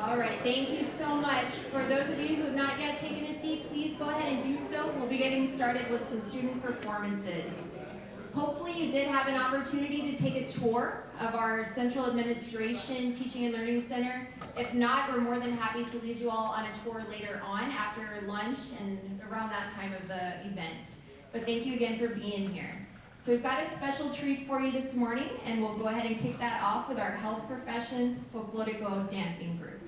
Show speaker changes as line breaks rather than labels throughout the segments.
All right, thank you so much. For those of you who have not yet taken a seat, please go ahead and do so. We'll be getting started with some student performances. Hopefully you did have an opportunity to take a tour of our Central Administration Teaching and Learning Center. If not, we're more than happy to lead you all on a tour later on after lunch and around that time of the event. But thank you again for being here. So we've got a special treat for you this morning, and we'll go ahead and kick that off with our Health Professions Folklorico Dancing Group.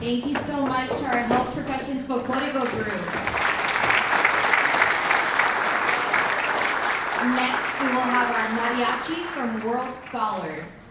Thank you so much to our Health Professions Folklorico group. Next, we will have our mariachi from World Scholars.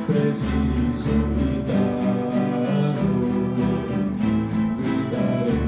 Preciso gritarlo, gritaré.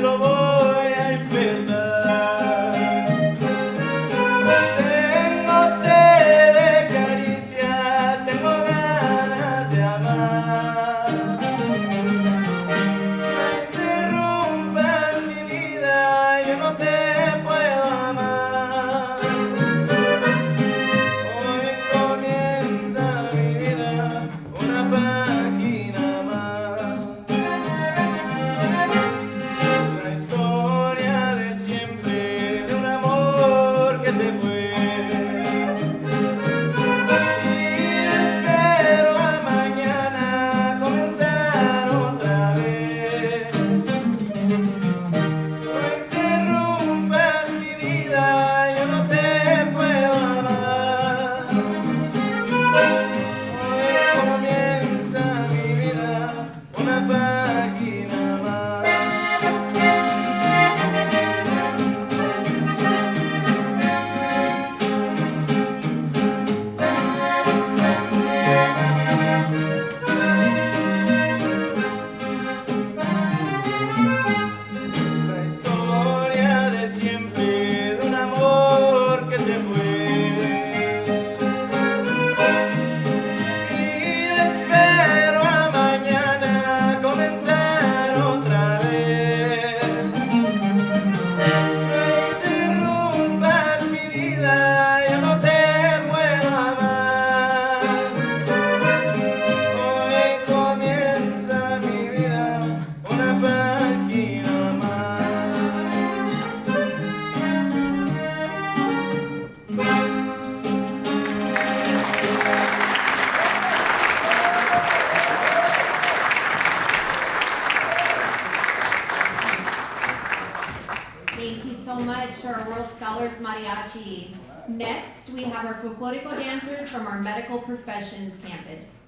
lo voy a empezar. Tengo sed de caricias, tengo ganas de amar. No interrumpas mi vida, yo no te puedo amar. Hoy comienza mi vida, una página más. La historia de siempre, de un amor que se fue. Y espero a mañana comenzar otra vez. No interrumpas mi vida, yo no te puedo amar. Hoy comienza mi vida, una página más. La historia de siempre, de un amor que se fue. Y espero a mañana comenzar otra vez. No interrumpas mi vida, yo no te puedo amar. Hoy comienza mi vida, una página más.
Thank you so much to our World Scholars Mariachi. Next, we have our folklorico dancers from our Medical Professions campus.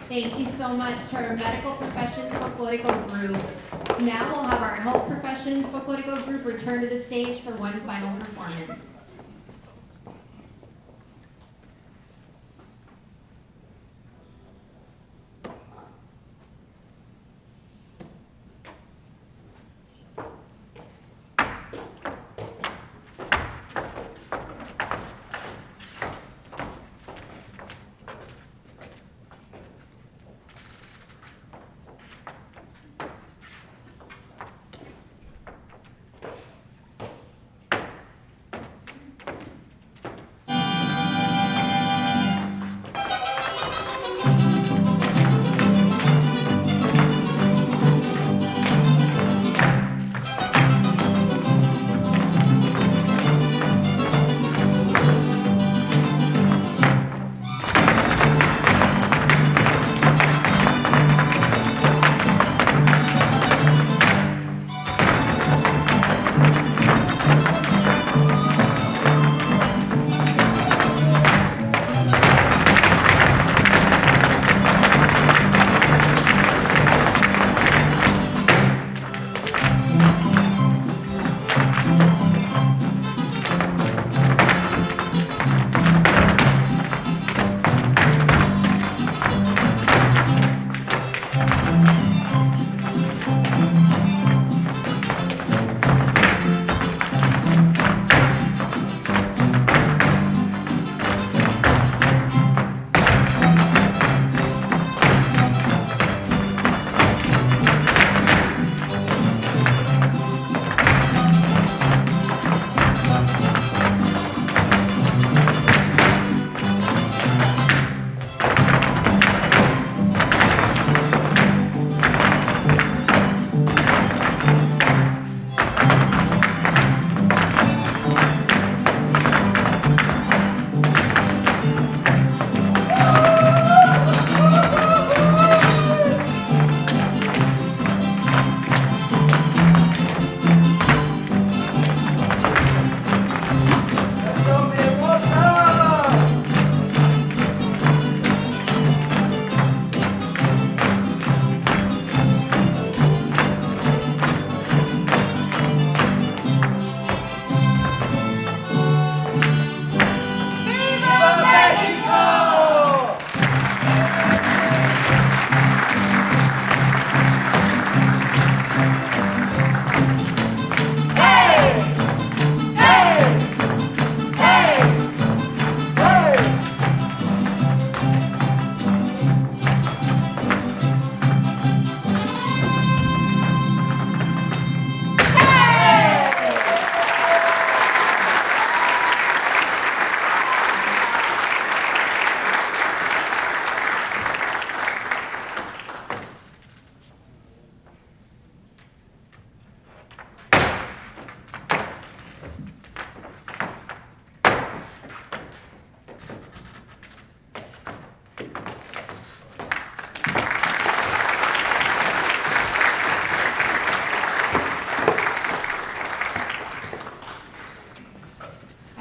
Thank you so much to our Medical Professions Folklorico group. Now we'll have our Health Professions Folklorico group return to the stage for one final performance.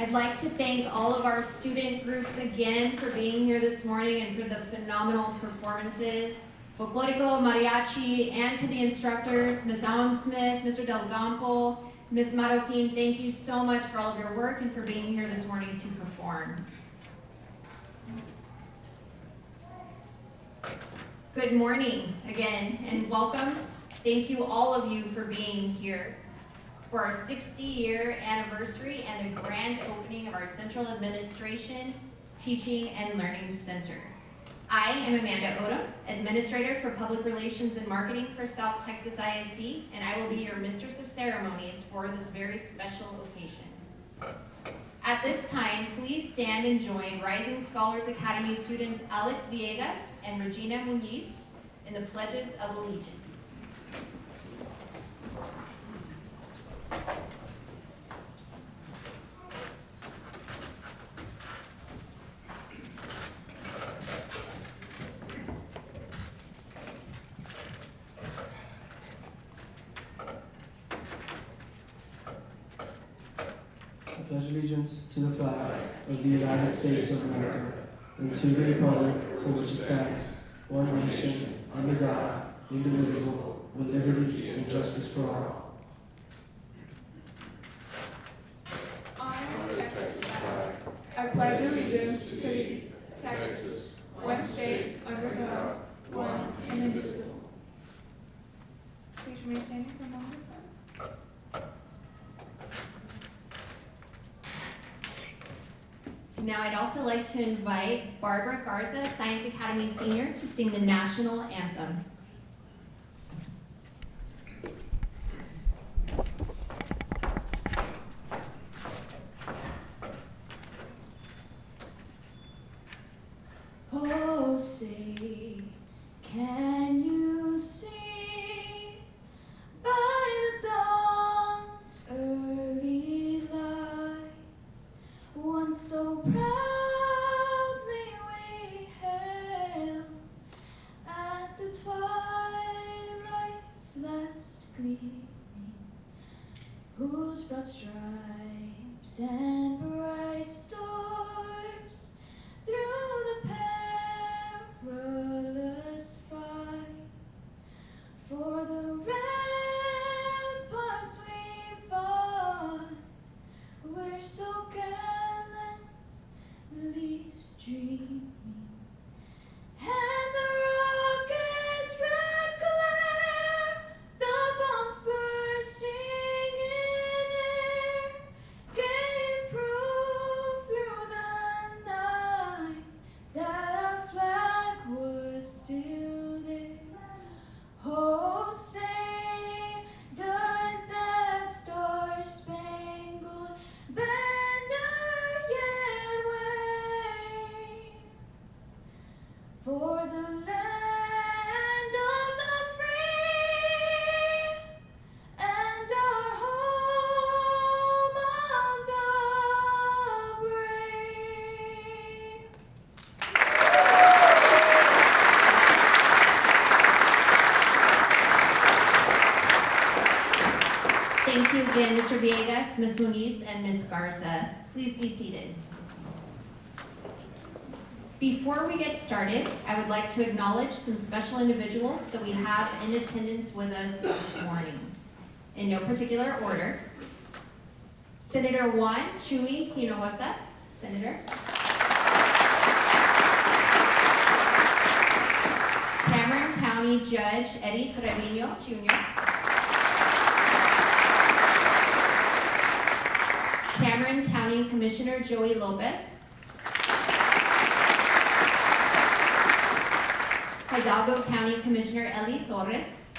I'd like to thank all of our student groups again for being here this morning and for the phenomenal performances. Folklorico, Mariachi, and to the instructors, Ms. Allen Smith, Mr. Del Campo, Ms. Marroquin, thank you so much for all of your work and for being here this morning to perform. Good morning again and welcome. Thank you all of you for being here for our 60-year anniversary and the grand opening of our Central Administration Teaching and Learning Center. I am Amanda Odom, Administrator for Public Relations and Marketing for South Texas ISD, and I will be your Mistress of Ceremonies for this very special occasion. At this time, please stand and join Rising Scholars Academy students Alec Villegas and Regina Muniz in the Pledges of Allegiance.
I pledge allegiance to the flag of the United States of America and to the republic for which it stands, one nation, under God, indivisible, with liberty and justice for all.
I pledge allegiance to Texas, one state, under God, one and indivisible. Please remain standing for a moment.
Now I'd also like to invite Barbara Garza, Science Academy Senior, to sing the national anthem. Oh, say, can you see by the dawn's early light, once so proudly we hailed at the twilight's last gleaming, whose broad stripes and bright stars through the perilous fight for the ramparts we fought were so gallantly streaming, and the rocket's red glare, the bombs bursting in air, gave proof through the night that our flag was still there. Oh, say, does that star-spangled banner yet wave for the land of the free and our home of the brave? Thank you again, Mr. Villegas, Ms. Muniz, and Ms. Garza. Please be seated. Before we get started, I would like to acknowledge some special individuals that we have in attendance with us this morning. In no particular order, Senator Juan Chuy Hinojosa, Senator. Cameron County Judge Eddie Trevino, Jr. Cameron County Commissioner Joey Lopez. Hidalgo County Commissioner Eli Torres.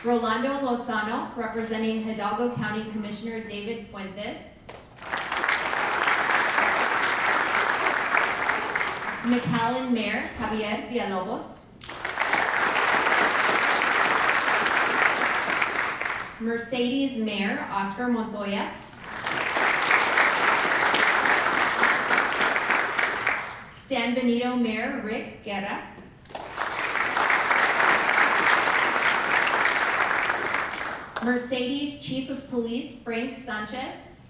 Rolando Lozano, representing Hidalgo County Commissioner David Fuentes. McAllen Mayor Javier Villalobos. Mercedes Mayor Oscar Montoya. San Benito Mayor Rick Guerra. Mercedes Chief of Police Frank Sanchez.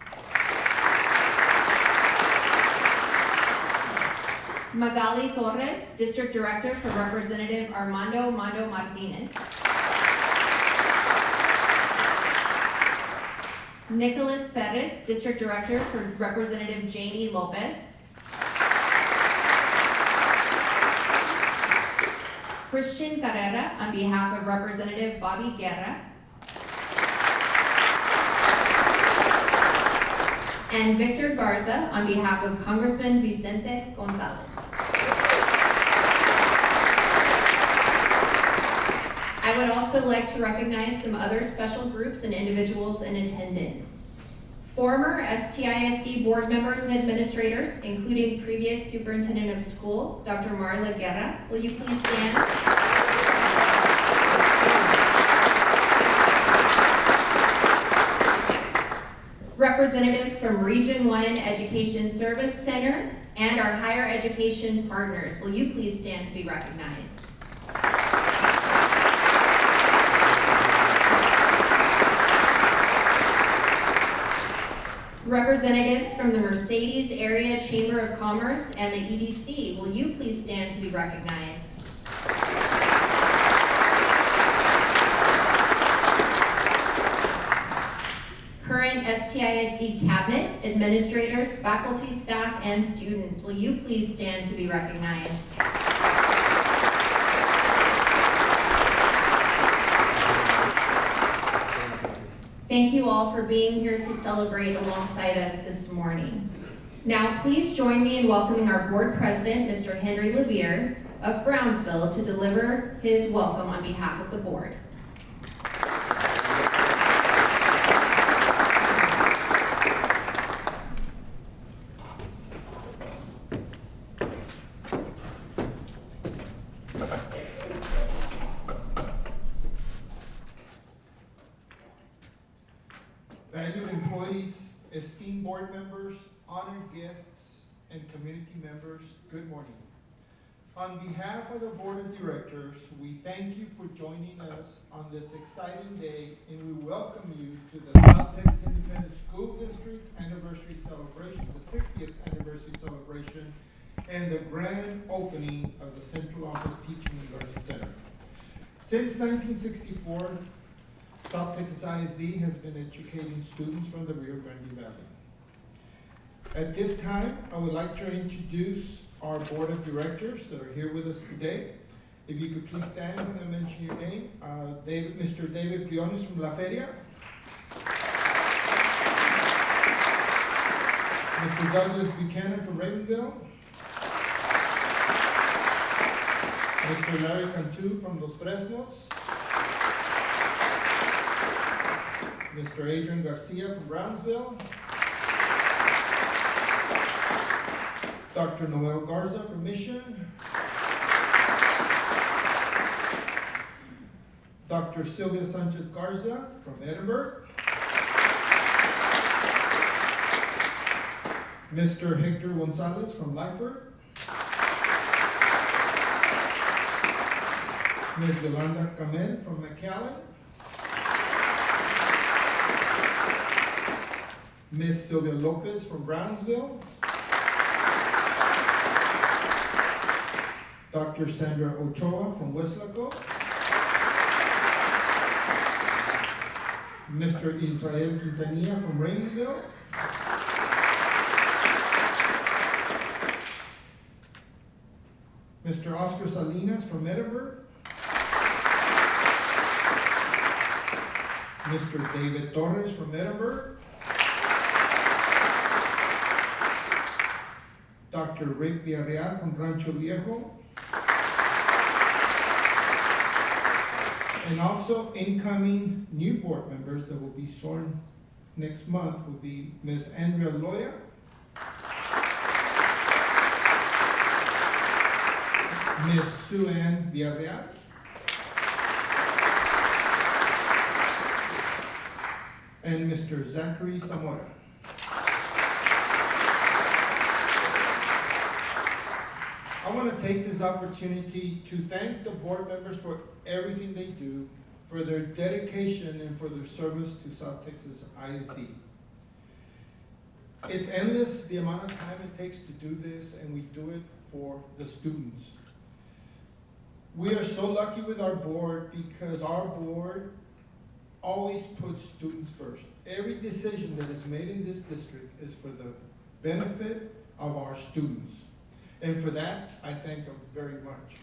Magali Torres, District Director for Representative Armando Mando Martinez. Nicholas Perez, District Director for Representative Jamie Lopez. Christian Carrera, on behalf of Representative Bobby Guerra. And Victor Garza, on behalf of Congressman Vicente Gonzalez. I would also like to recognize some other special groups and individuals in attendance. Former STISD board members and administrators, including previous superintendent of schools, Dr. Marla Guerra. Will you please stand? Representatives from Region 1 Education Service Center and our higher education partners. Will you please stand to be recognized? Representatives from the Mercedes Area Chamber of Commerce and the EDC, will you please stand to be recognized? Current STISD cabinet, administrators, faculty, staff, and students, will you please stand to be recognized? Thank you all for being here to celebrate alongside us this morning. Now, please join me in welcoming our board president, Mr. Henry Levere of Brownsville, to deliver his welcome on behalf of the board.
Valued employees, esteemed board members, honored guests, and community members, good morning. On behalf of the Board of Directors, we thank you for joining us on this exciting day, and we welcome you to the South Texas Independent School District Anniversary Celebration, the 60th Anniversary Celebration, and the grand opening of the Central Office Teaching and Learning Center. Since 1964, South Texas ISD has been educating students from the Rio Grande Valley. At this time, I would like to introduce our Board of Directors that are here with us today. If you could please stand when I mention your name. Mr. David Briones from La Feria. Mr. Douglas Buchanan from Ravenville. Mr. Larry Cantu from Los Fresnos. Mr. Adrian Garcia from Brownsville. Dr. Noel Garza from Mission. Dr. Sylvia Sanchez Garza from Edinburgh. Mr. Hector Gonzalez from Lyford. Ms. Yolanda Kamel from McAllen. Ms. Sylvia Lopez from Brownsville. Dr. Sandra Ochoa from Weslaco. Mr. Israel Quintanilla from Rainsville. Mr. Oscar Salinas from Edinburgh. Mr. David Torres from Edinburgh. Dr. Rick Villarreal from Rancho Viejo. And also incoming new board members that will be sworn next month will be Ms. Andrea Loya, Ms. Sue Ann Villarreal, and Mr. Zachary Zamora. I want to take this opportunity to thank the board members for everything they do for their dedication and for their service to South Texas ISD. It's endless the amount of time it takes to do this, and we do it for the students. We are so lucky with our board because our board always puts students first. Every decision that is made in this district is for the benefit of our students. And for that, I thank them very much.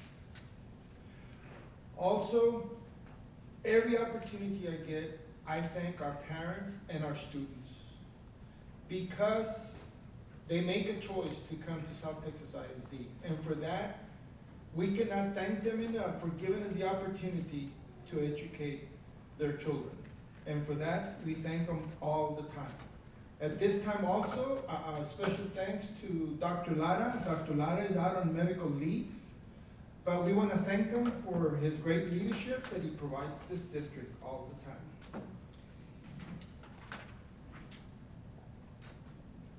Also, every opportunity I get, I thank our parents and our students because they make a choice to come to South Texas ISD. And for that, we cannot thank them enough for giving us the opportunity to educate their children. And for that, we thank them all the time. At this time also, special thanks to Dr. Lara. Dr. Lara is out on medical leave, but we want to thank him for his great leadership that he provides this district all the time.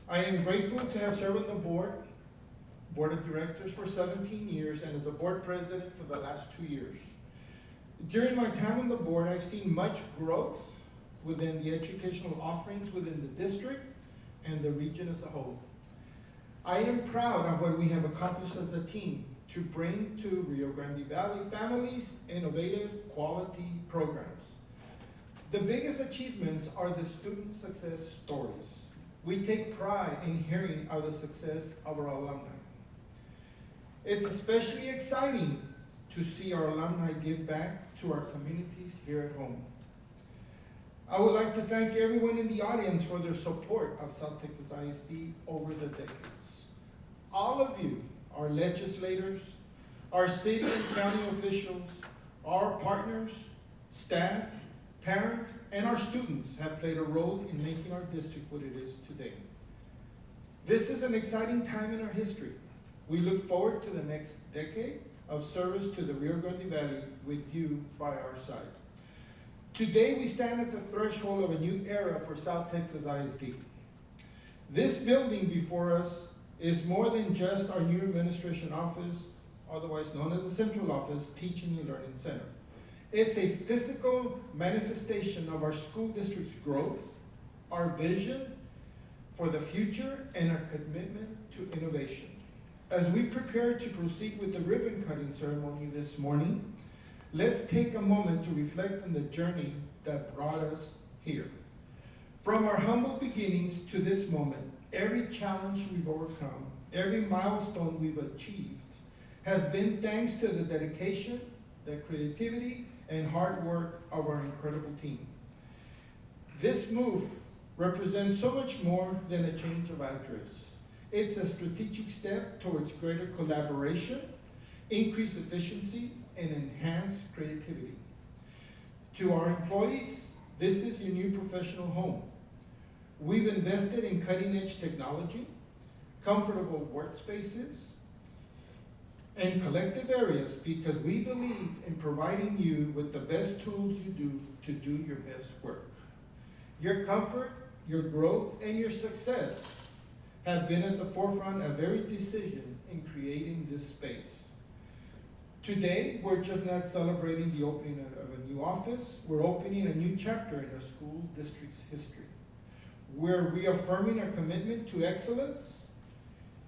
I am grateful to have served on the board of directors for 17 years and as a board president for the last 2 years. During my time on the board, I've seen much growth within the educational offerings within the district and the region as a whole. I am proud of what we have accomplished as a team to bring to Rio Grande Valley families innovative quality programs. The biggest achievements are the student success stories. We take pride in hearing of the success of our alumni. It's especially exciting to see our alumni give back to our communities here at home. I would like to thank everyone in the audience for their support of South Texas ISD over the decades. All of you, our legislators, our city and county officials, our partners, staff, parents, and our students have played a role in making our district what it is today. This is an exciting time in our history. We look forward to the next decade of service to the Rio Grande Valley with you by our side. Today, we stand at the threshold of a new era for South Texas ISD. This building before us is more than just our new administration office, otherwise known as the Central Office Teaching and Learning Center. It's a physical manifestation of our school district's growth, our vision for the future, and our commitment to innovation. As we prepare to proceed with the ribbon cutting ceremony this morning, let's take a moment to reflect on the journey that brought us here. From our humble beginnings to this moment, every challenge we've overcome, every milestone we've achieved, has been thanks to the dedication, the creativity, and hard work of our incredible team. This move represents so much more than a change of address. It's a strategic step towards greater collaboration, increased efficiency, and enhanced creativity. To our employees, this is your new professional home. We've invested in cutting-edge technology, comfortable workspaces, and collective areas because we believe in providing you with the best tools to do your best work. Your comfort, your growth, and your success have been at the forefront of every decision in creating this space. Today, we're just not celebrating the opening of a new office, we're opening a new chapter in our school district's history. We're reaffirming our commitment to excellence,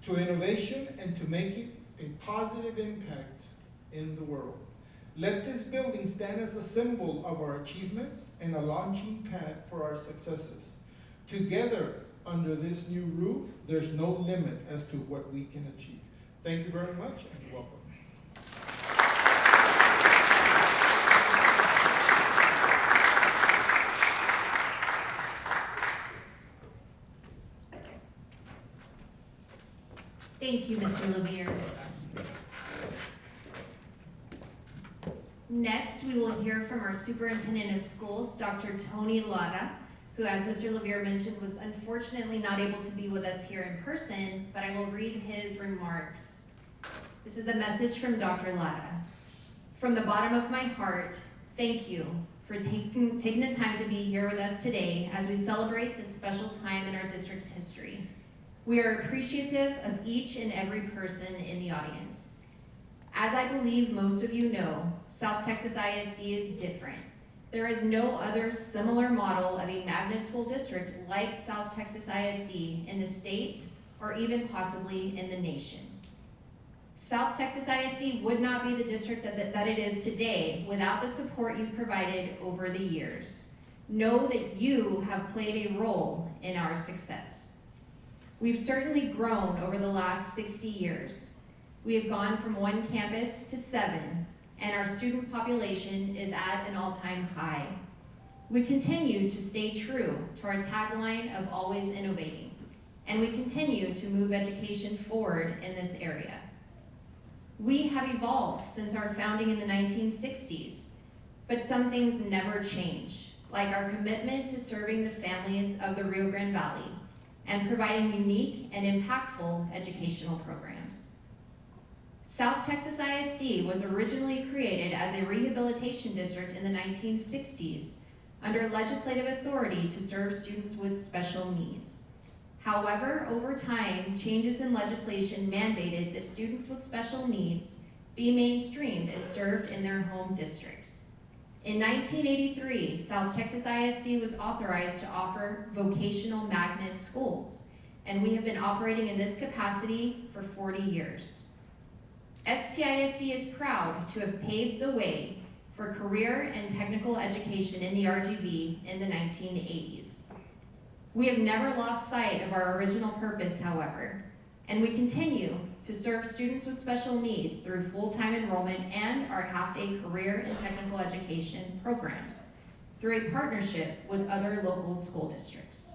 to innovation, and to making a positive impact in the world. Let this building stand as a symbol of our achievements and a launching pad for our successes. Together, under this new roof, there's no limit as to what we can achieve. Thank you very much and welcome.
Thank you, Mr. Levere. Next, we will hear from our Superintendent of Schools, Dr. Tony Lara, who, as Mr. Levere mentioned, was unfortunately not able to be with us here in person, but I will read his remarks. This is a message from Dr. Lara. From the bottom of my heart, thank you for taking the time to be here with us today as we celebrate this special time in our district's history. We are appreciative of each and every person in the audience. As I believe most of you know, South Texas ISD is different. There is no other similar model of a magnet school district like South Texas ISD in the state or even possibly in the nation. South Texas ISD would not be the district that it is today without the support you've provided over the years. Know that you have played a role in our success. We've certainly grown over the last 60 years. We have gone from 1 campus to 7, and our student population is at an all-time high. We continue to stay true to our tagline of always innovating, and we continue to move education forward in this area. We have evolved since our founding in the 1960s, but some things never change, like our commitment to serving the families of the Rio Grande Valley and providing unique and impactful educational programs. South Texas ISD was originally created as a rehabilitation district in the 1960s under legislative authority to serve students with special needs. However, over time, changes in legislation mandated that students with special needs be mainstreamed and served in their home districts. In 1983, South Texas ISD was authorized to offer vocational magnet schools, and we have been operating in this capacity for 40 years. STISD is proud to have paved the way for career and technical education in the RGV in the 1980s. We have never lost sight of our original purpose, however, and we continue to serve students with special needs through full-time enrollment and our half-day career and technical education programs through a partnership with other local school districts.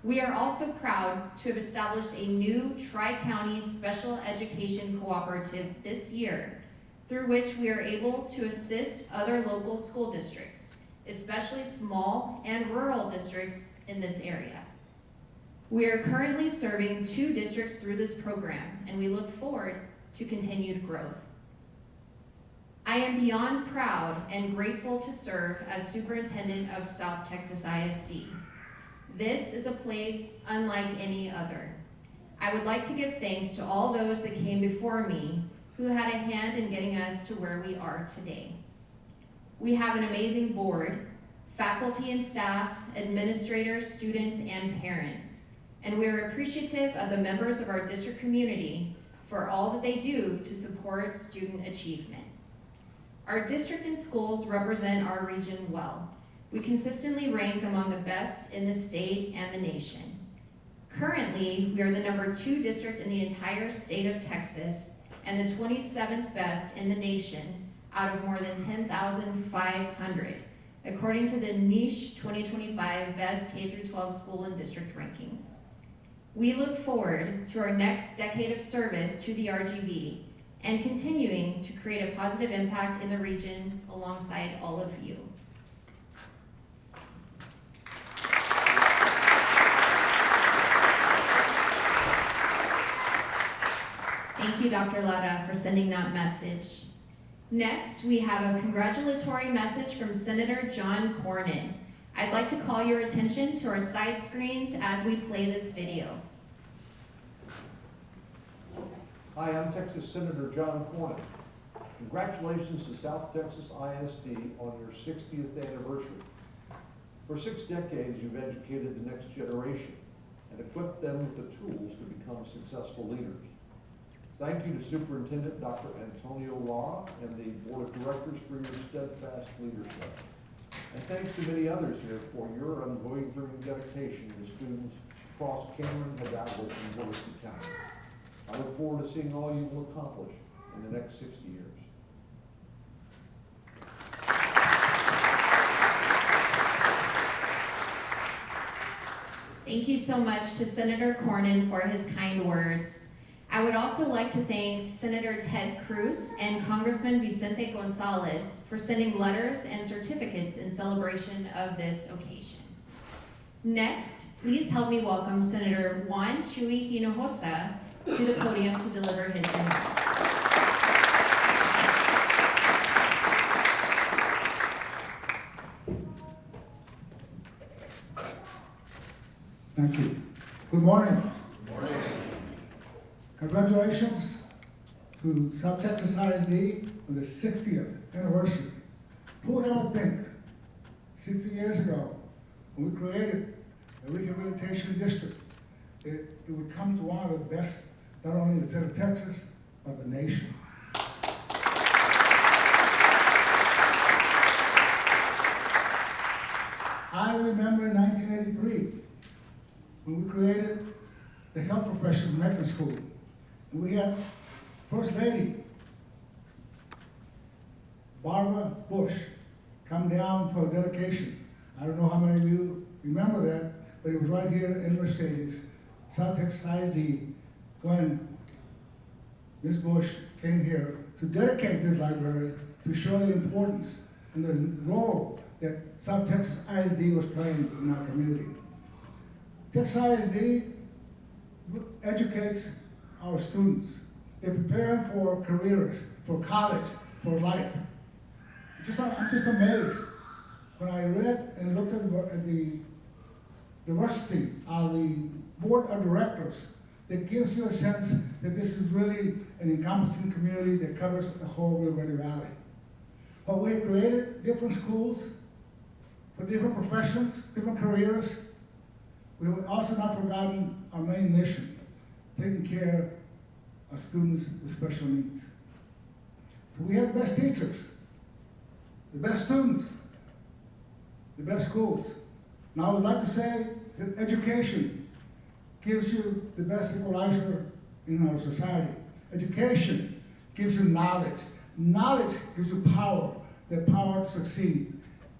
We are also proud to have established a new Tri-County Special Education Cooperative this year, through which we are able to assist other local school districts, especially small and rural districts in this area. We are currently serving 2 districts through this program, and we look forward to continued growth. I am beyond proud and grateful to serve as superintendent of South Texas ISD. This is a place unlike any other. I would like to give thanks to all those that came before me who had a hand in getting us to where we are today. We have an amazing board, faculty and staff, administrators, students, and parents, and we are appreciative of the members of our district community for all that they do to support student achievement. Our district and schools represent our region well. We consistently rank among the best in the state and the nation. Currently, we are the number 2 district in the entire state of Texas and the 27th best in the nation out of more than 10,500, according to the Niche 2025 Best K-12 School and District Rankings. We look forward to our next decade of service to the RGV and continuing to create a positive impact in the region alongside all of you. Thank you, Dr. Lara, for sending that message. Next, we have a congratulatory message from Senator John Cornyn. I'd like to call your attention to our side screens as we play this video.
Hi, I'm Texas Senator John Cornyn. Congratulations to South Texas ISD on your 60th anniversary. For 6 decades, you've educated the next generation and equipped them with the tools to become successful leaders. Thank you to Superintendent Dr. Antonio Lara and the Board of Directors for your steadfast leadership. And thanks to many others here for your unwavering dedication to students across Cameron, Hidalgo, and Williston County. I look forward to seeing all you will accomplish in the next 60 years.
Thank you so much to Senator Cornyn for his kind words. I would also like to thank Senator Ted Cruz and Congressman Vicente Gonzalez for sending letters and certificates in celebration of this occasion. Next, please help me welcome Senator Juan Chuy Hinojosa to the podium to deliver his remarks.
Thank you. Good morning. Good morning. Congratulations to South Texas ISD on the 60th anniversary. Who would ever think 60 years ago, when we created a rehabilitation district, it would come to one of the best, not only in the state of Texas, but the nation. I remember in 1983, when we created the health professional medical school, and we had First Lady Barbara Bush come down for a dedication. I don't know how many of you remember that, but it was right here in Mercedes, South Texas ISD, when Ms. Bush came here to dedicate this library to show the importance and the role that South Texas ISD was playing in our community. Texas ISD educates our students. They prepare them for careers, for college, for life. I'm just amazed when I read and looked at the diversity of the board of directors. That gives you a sense that this is really an encompassing community that covers the whole Rio Grande Valley. But we have created different schools for different professions, different careers. We have also not forgotten our main mission, taking care of students with special needs. So we have the best teachers, the best students, the best schools. Now I would like to say that education gives you the best equalizer in our society. Education gives you knowledge. Knowledge gives you power, the power to succeed.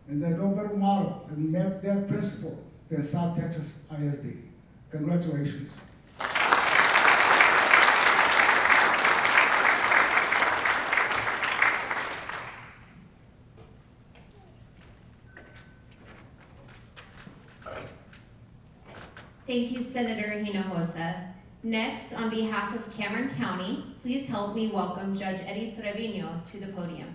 And there's no better model and that principle than South Texas ISD. Congratulations.
Thank you, Senator Hinojosa. Next, on behalf of Cameron County, please help me welcome Judge Eddie Trevino to the podium.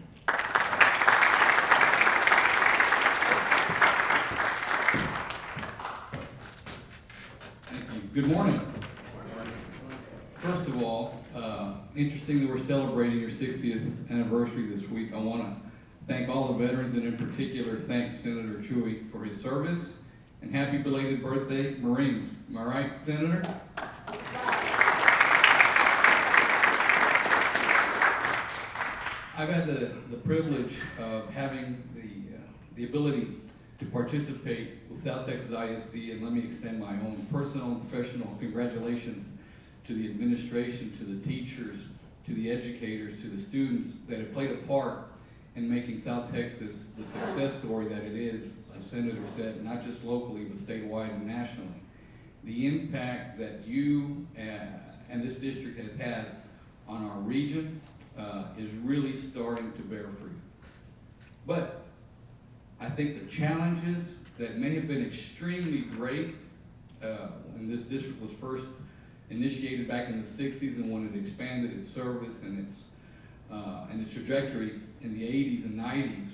Thank you. Good morning. First of all, interesting that we're celebrating your 60th anniversary this week. I want to thank all the veterans, and in particular, thank Senator Chewy for his service. And happy belated birthday, Marines. Am I right, Senator? I've had the privilege of having the ability to participate with South Texas ISD, and let me extend my own personal and professional congratulations to the administration, to the teachers, to the educators, to the students that have played a part in making South Texas the success story that it is. As Senator said, not just locally, but statewide and nationally. The impact that you and this district has had on our region is really starting to bear fruit. But I think the challenges that may have been extremely great when this district was first initiated back in the 60s and when it expanded its service and its trajectory in the 80s and 90s,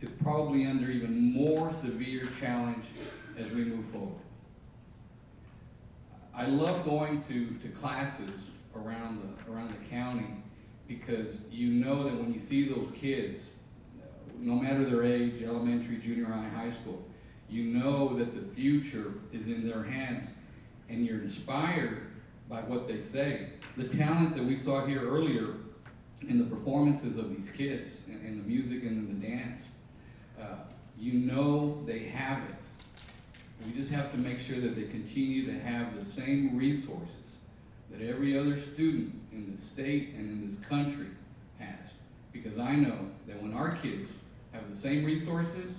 is probably under even more severe challenge as we move forward. I love going to classes around the county because you know that when you see those kids, no matter their age, elementary, junior high, high school, you know that the future is in their hands and you're inspired by what they say. The talent that we saw here earlier in the performances of these kids, in the music and in the dance, you know they have it. We just have to make sure that they continue to have the same resources that every other student in the state and in this country has. Because I know that when our kids have the same resources,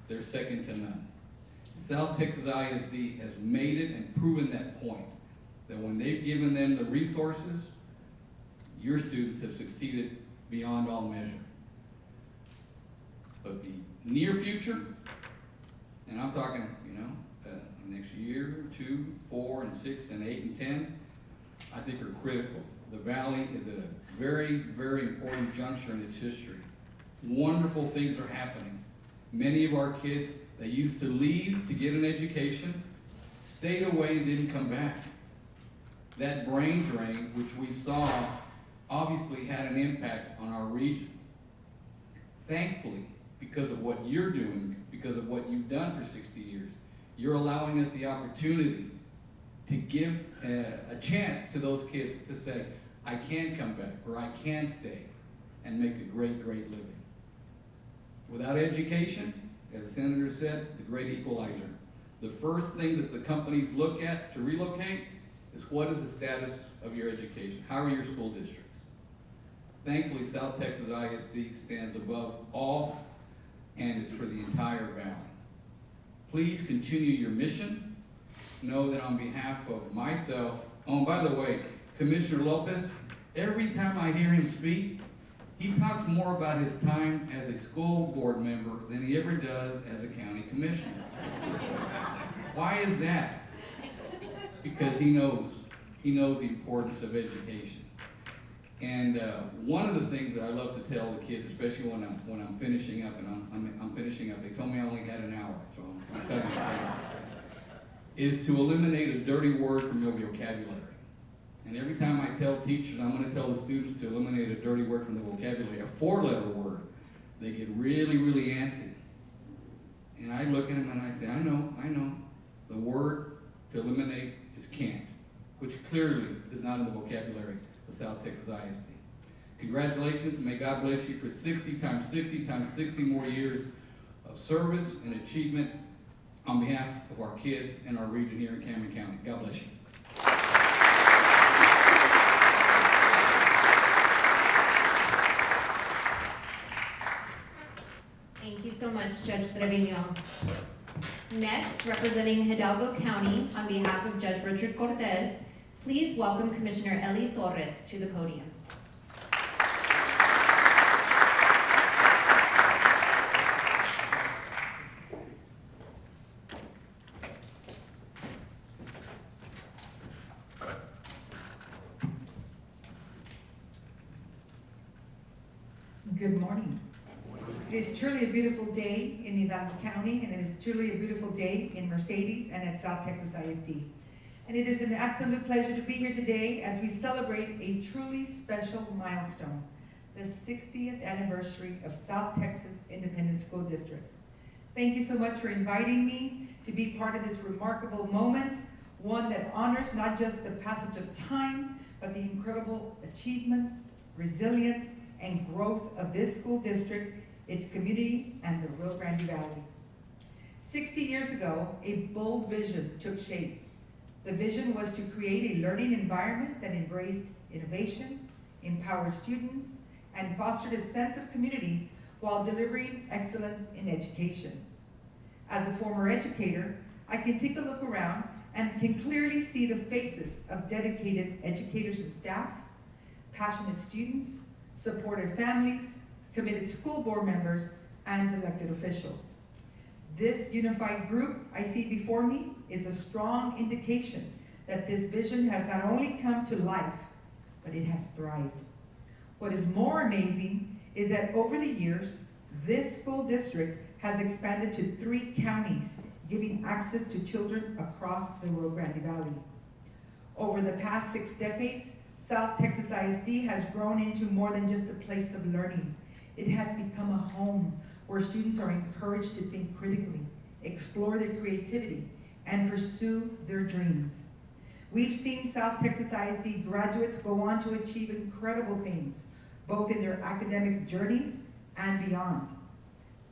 they're second to none. South Texas ISD has made it and proven that point, that when they've given them the resources, your students have succeeded beyond all measure. But the near future, and I'm talking, next year, 2, 4, and 6, and 8, and 10, I think are critical. The Valley is at a very, very important juncture in its history. Wonderful things are happening. Many of our kids that used to leave to get an education stayed away and didn't come back. That brain drain, which we saw, obviously had an impact on our region. Thankfully, because of what you're doing, because of what you've done for 60 years. You're allowing us the opportunity to give a chance to those kids to say, I can come back, or I can stay and make a great, great living. Without education, as the senator said, the great equalizer. The first thing that the companies look at to relocate is what is the status of your education? How are your school districts? Thankfully, South Texas ISD stands above all, and it's for the entire valley. Please continue your mission. Know that on behalf of myself, oh, and by the way, Commissioner Lopez, every time I hear him speak, he talks more about his time as a school board member than he ever does as a county commissioner. Why is that? Because he knows the importance of education. And one of the things that I love to tell the kids, especially when I'm finishing up, and I'm finishing up, they told me I only had an hour, so I'm cutting it down, is to eliminate a dirty word from your vocabulary. And every time I tell teachers, I'm going to tell the students to eliminate a dirty word from the vocabulary, a four-letter word, they get really, really antsy. And I look at them and I say, I know. The word to eliminate is can't, which clearly is not in the vocabulary of South Texas ISD. Congratulations, and may God bless you for 60 times 60 times 60 more years of service and achievement on behalf of our kids and our region here in Cameron County. God bless you.
Thank you so much, Judge Trevino. Next, representing Hidalgo County, on behalf of Judge Richard Cortez, please welcome Commissioner Eli Torres to the podium.
Good morning. It is truly a beautiful day in Hidalgo County, and it is truly a beautiful day in Mercedes and at South Texas ISD. And it is an absolute pleasure to be here today as we celebrate a truly special milestone, the 60th anniversary of South Texas Independent School District. Thank you so much for inviting me to be part of this remarkable moment, one that honors not just the passage of time, but the incredible achievements, resilience, and growth of this school district, its community, and the Rio Grande Valley. 60 years ago, a bold vision took shape. The vision was to create a learning environment that embraced innovation, empowered students, and fostered a sense of community while delivering excellence in education. As a former educator, I can take a look around and can clearly see the faces of dedicated educators and staff, passionate students, supportive families, committed school board members, and elected officials. This unified group I see before me is a strong indication that this vision has not only come to life, but it has thrived. What is more amazing is that over the years, this school district has expanded to 3 counties, giving access to children across the Rio Grande Valley. Over the past 6 decades, South Texas ISD has grown into more than just a place of learning. It has become a home where students are encouraged to think critically, explore their creativity, and pursue their dreams. We've seen South Texas ISD graduates go on to achieve incredible things, both in their academic journeys and beyond.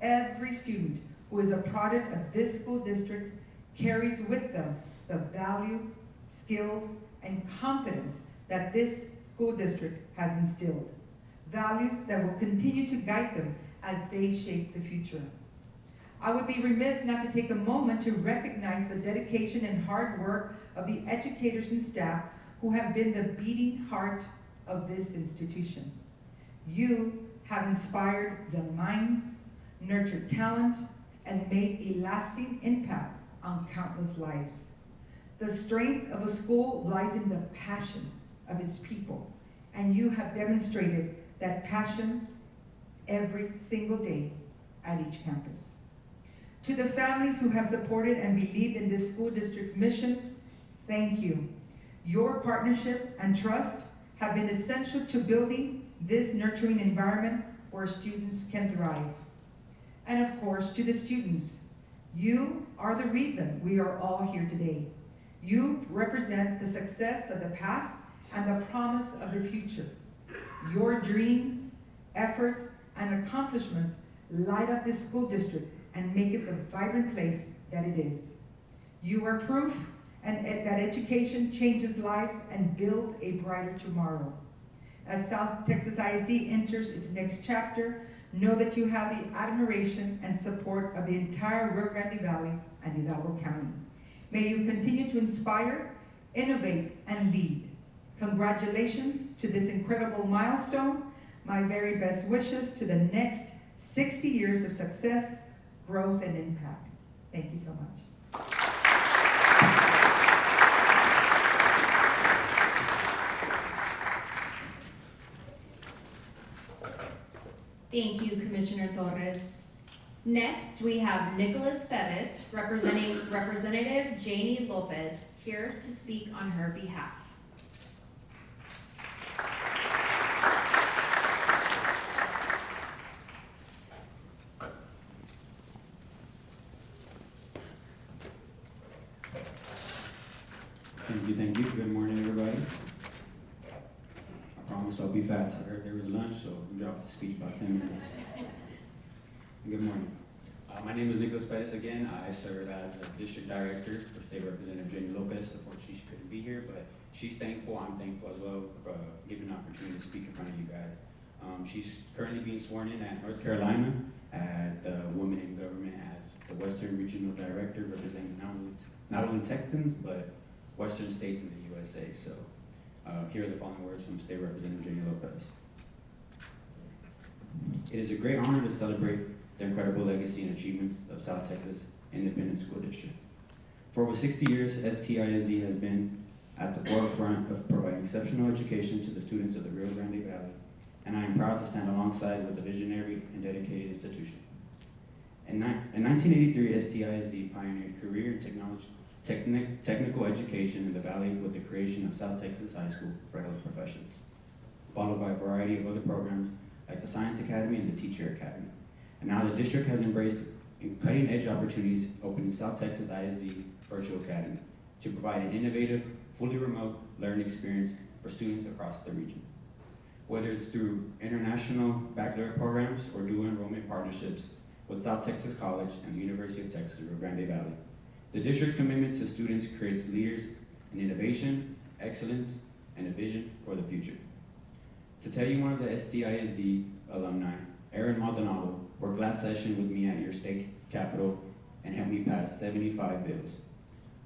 Every student who is a product of this school district carries with them the value, skills, and confidence that this school district has instilled. Values that will continue to guide them as they shape the future. I would be remiss not to take a moment to recognize the dedication and hard work of the educators and staff who have been the beating heart of this institution. You have inspired young minds, nurtured talent, and made a lasting impact on countless lives. The strength of a school lies in the passion of its people, and you have demonstrated that passion every single day at each campus. To the families who have supported and believed in this school district's mission, thank you. Your partnership and trust have been essential to building this nurturing environment where students can thrive. and of course to the students. You are the reason we are all here today. You represent the success of the past and the promise of the future. Your dreams, efforts, and accomplishments light up this school district and make it the vibrant place that it is. You are proof that education changes lives and builds a brighter tomorrow. As South Texas ISD enters its next chapter, know that you have the admiration and support of the entire Rio Grande Valley and Hidalgo County. May you continue to inspire, innovate, and lead. Congratulations to this incredible milestone. My very best wishes to the next 60 years of success, growth, and impact. Thank you so much.
Thank you, Commissioner Torres. Next, we have Nicholas Perez, representing Representative Janie Lopez, here to speak on her behalf.
Thank you. Good morning, everybody. I promise I'll be fast. I heard there was lunch, so I'm dropping the speech about 10 minutes. Good morning. My name is Nicholas Perez again. I serve as the district director for State Representative Jenny Lopez. Unfortunately, she couldn't be here, but she's thankful. I'm thankful as well for giving an opportunity to speak in front of you guys. She's currently being sworn in at North Carolina at Women in Government as the Western Regional Director, representing not only Texans, but Western states in the USA. So here are the following words from State Representative Jenny Lopez. It is a great honor to celebrate the incredible legacy and achievements of South Texas Independent School District. For over 60 years, STISD has been at the forefront of providing exceptional education to the students of the Rio Grande Valley, and I am proud to stand alongside with the visionary and dedicated institution. In 1983, STISD pioneered career and technical education in the Valley with the creation of South Texas High School for Health Professions, followed by a variety of other programs like the Science Academy and the Teacher Academy. And now the district has embraced cutting-edge opportunities, opening South Texas ISD Virtual Academy to provide an innovative, fully remote learning experience for students across the region. Whether it's through international baccalaureate programs or dual enrollment partnerships with South Texas College and the University of Texas Rio Grande Valley, the district's commitment to students creates leaders in innovation, excellence, and a vision for the future. To tell you one of the STISD alumni, Aaron Maldonado, worked last session with me at your state capitol and helped me pass 75 bills.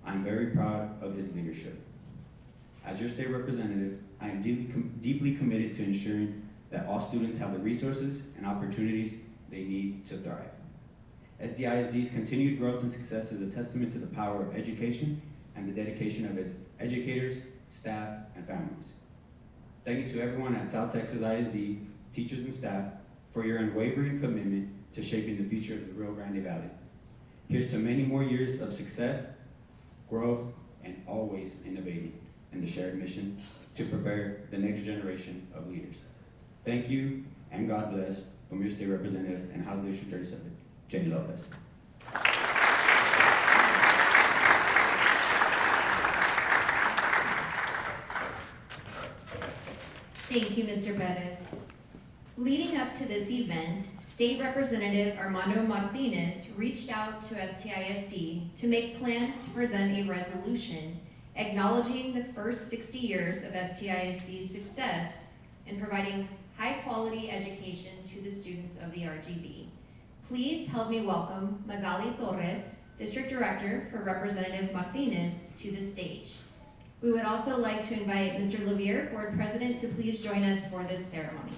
I'm very proud of his leadership. As your state representative, I am deeply committed to ensuring that all students have the resources and opportunities they need to thrive. STISD's continued growth and success is a testament to the power of education and the dedication of its educators, staff, and families. Thank you to everyone at South Texas ISD, teachers and staff, for your unwavering commitment to shaping the future of the Rio Grande Valley. Here's to many more years of success, growth, and always innovating in the shared mission to prepare the next generation of leaders. Thank you, and God bless, from your state representative and House District 37, Jenny Lopez.
Thank you, Mr. Perez. Leading up to this event, State Representative Armando Martinez reached out to STISD to make plans to present a resolution acknowledging the first 60 years of STISD's success in providing high-quality education to the students of the RGV. Please help me welcome Magali Torres, District Director for Representative Martinez, to the stage. We would also like to invite Mr. Levier, Board President, to please join us for this ceremony.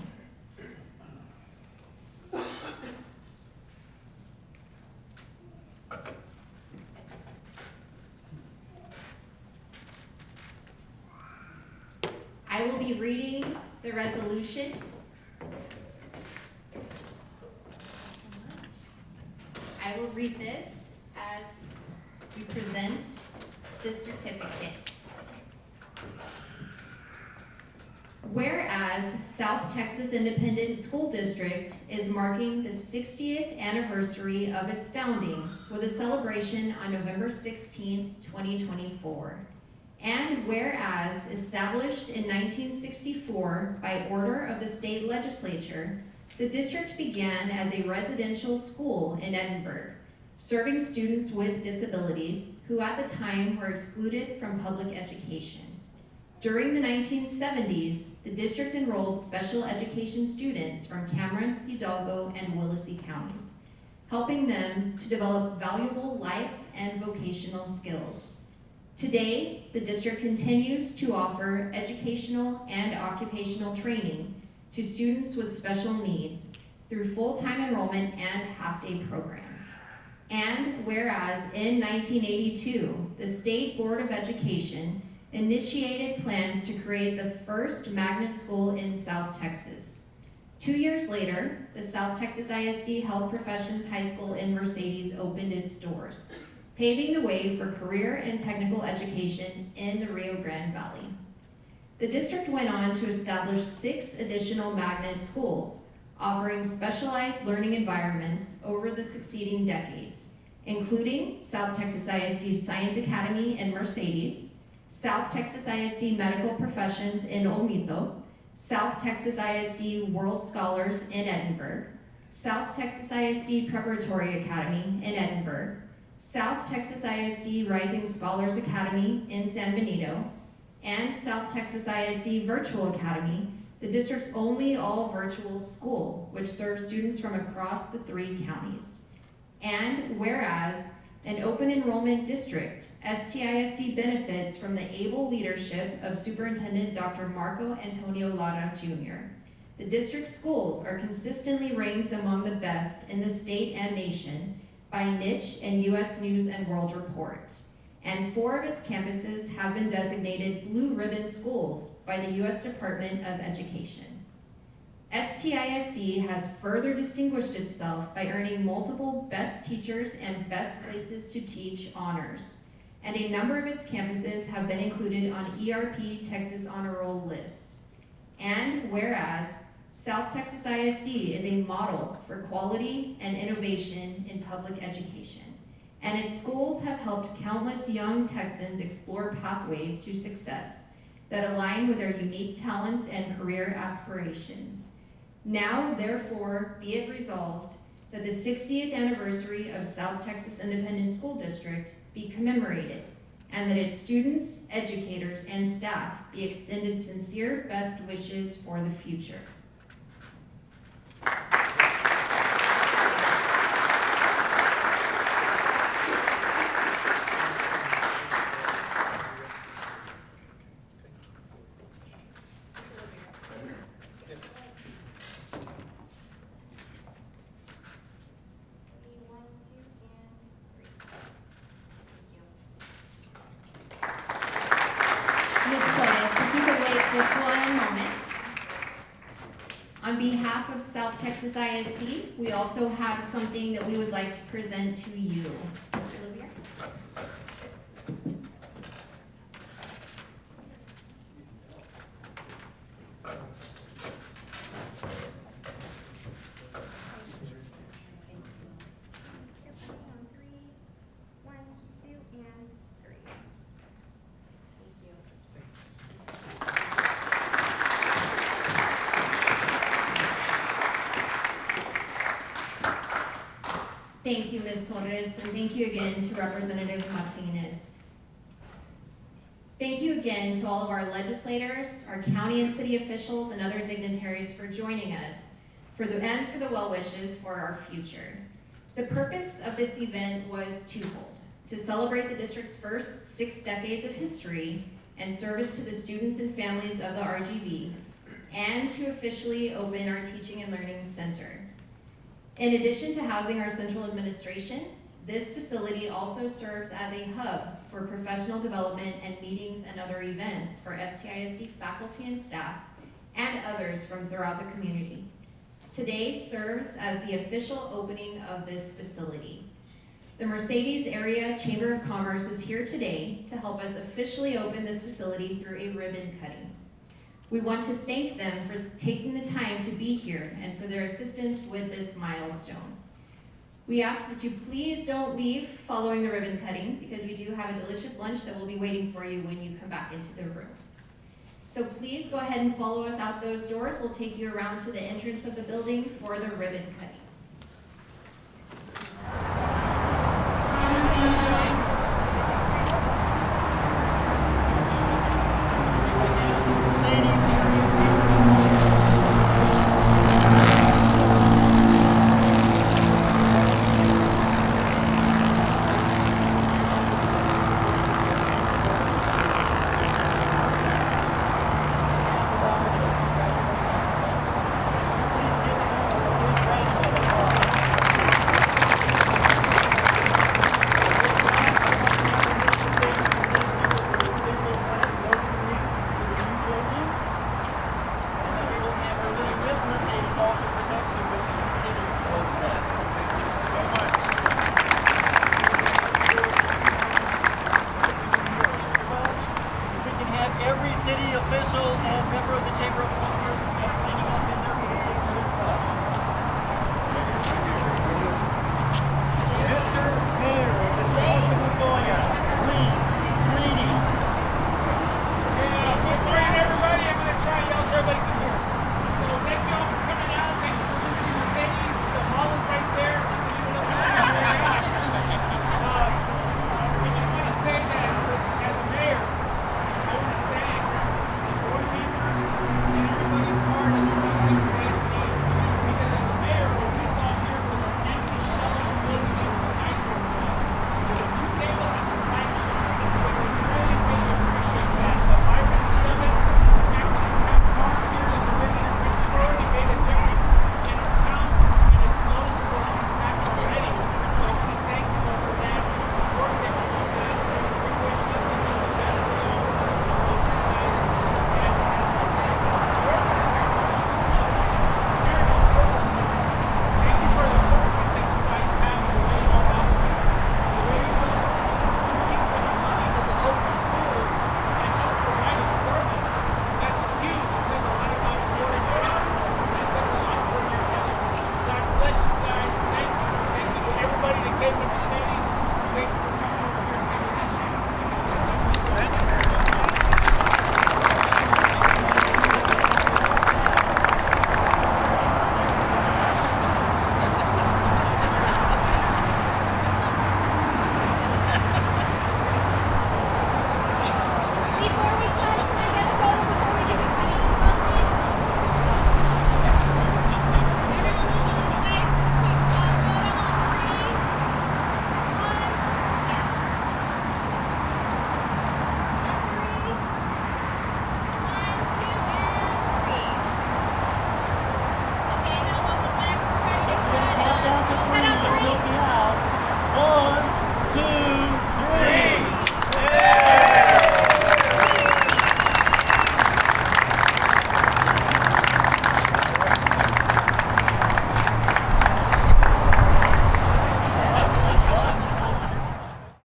I will be reading the resolution. I will read this as we present this certificate. Whereas South Texas Independent School District is marking the 60th anniversary of its founding with a celebration on November 16, 2024. And whereas established in 1964 by order of the state legislature, the district began as a residential school in Edinburgh, serving students with disabilities who at the time were excluded from public education. During the 1970s, the district enrolled special education students from Cameron, Hidalgo, and Willacy counties, helping them to develop valuable life and vocational skills. Today, the district continues to offer educational and occupational training to students with special needs through full-time enrollment and half-day programs. And whereas in 1982, the State Board of Education initiated plans to create the first magnet school in South Texas. 2 years later, the South Texas ISD Health Professions High School in Mercedes opened its doors, paving the way for career and technical education in the Rio Grande Valley. The district went on to establish 6 additional magnet schools, offering specialized learning environments over the succeeding decades, including South Texas ISD Science Academy in Mercedes, South Texas ISD Medical Professions in Olmito, South Texas ISD World Scholars in Edinburgh, South Texas ISD Preparatory Academy in Edinburgh, South Texas ISD Rising Scholars Academy in San Benito, and South Texas ISD Virtual Academy, the district's only all-virtual school, which serves students from across the 3 counties. And whereas an open enrollment district, STISD benefits from the able leadership of Superintendent Dr. Marco Antonio Lara Jr. The district schools are consistently ranked among the best in the state and nation by Niche and U.S. News and World Report. And 4 of its campuses have been designated Blue Ribbon Schools by the U.S. Department of Education. STISD has further distinguished itself by earning multiple Best Teachers and Best Places to Teach honors, and a number of its campuses have been included on ERP Texas Honor Roll lists. And whereas South Texas ISD is a model for quality and innovation in public education, and its schools have helped countless young Texans explore pathways to success that align with their unique talents and career aspirations. Now, therefore, be it resolved that the 60th anniversary of South Texas Independent School District be commemorated, and that its students, educators, and staff be extended sincere best wishes for the future. On behalf of South Texas ISD, we also have something that we would like to present to you. Mr. Olivier? Thank you, Ms. Torres, and thank you again to Representative Martinez. Thank you again to all of our legislators, our county and city officials, and other dignitaries for joining us and for the well wishes for our future. The purpose of this event was twofold: to celebrate the district's first 6 decades of history and service to the students and families of the RGV, and to officially open our Teaching and Learning Center. In addition to housing our central administration, this facility also serves as a hub for professional development and meetings and other events for STISD faculty and staff and others from throughout the community. Today serves as the official opening of this facility. The Mercedes Area Chamber of Commerce is here today to help us officially open this facility through a ribbon cutting. We want to thank them for taking the time to be here and for their assistance with this milestone. We ask that you please don't leave following the ribbon cutting because we do have a delicious lunch that will be waiting for you when you come back into the room. So please go ahead and follow us out those doors. We'll take you around to the entrance of the building for the ribbon cutting.